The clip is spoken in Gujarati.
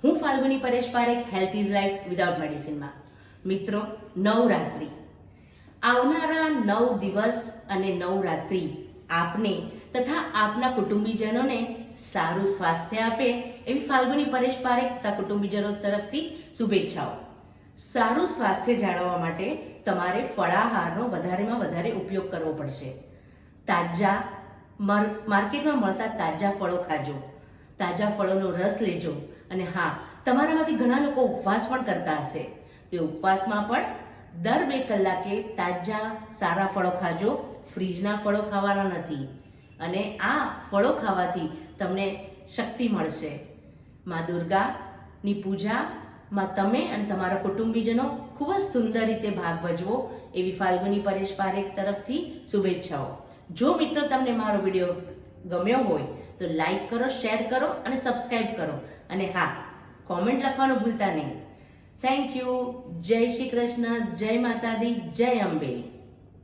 હું Falguni Paresh Parekh, health is life without મેડિસિનમાં. મિત્રો, નવરાત્રિ આવનારા 9 દિવસ અને નવરાત્રિ આપને તથા આપના કુટુંબીજનોને સારું સ્વાસ્થ્ય આપે એવી ફાલ્ગુની પરેશ પારેખ તથા કુટુંબીજનો તરફથી શુભેચ્છાઓ. સારું સ્વાસ્થ્ય જાળવવા માટે તમારે ફળાહારનો વધારેમાં વધારે ઉપયોગ કરવો પડશે. તાજા માર્કેટમાં મળતા તાજા ફળો ખાજો, તાજા ફળોનો રસ લેજો. અને હા, તમારામાંથી ઘણા લોકો ઉપવાસ પણ કરતા હશે, તે ઉપવાસમાં પણ દર 2 કલાકે તાજા સારા ફળો ખાજો. ફ્રીજના ફળો ખાવાના નથી. અને આ ફળો ખાવાથી તમને શક્તિ મળશે. મા દુર્ગાની પૂજામાં તમે અને તમારા કુટુંબીજનો ખૂબ જ સુંદર રીતે ભાગ ભજવો એવી ફાલ્ગુની પરેશ પારેખ તરફથી શુભેચ્છાઓ. જો મિત્રો તમને મારો વિડીયો ગમ્યો હોય તો લાઈક કરો, શેર કરો અને સબસ્ક્રાઈબ કરો. અને હા, કોમેન્ટ લખવાનું ભૂલતા નહીં. Thank you. જય શ્રી કૃષ્ણ, જય માતાજી, જય અંબે.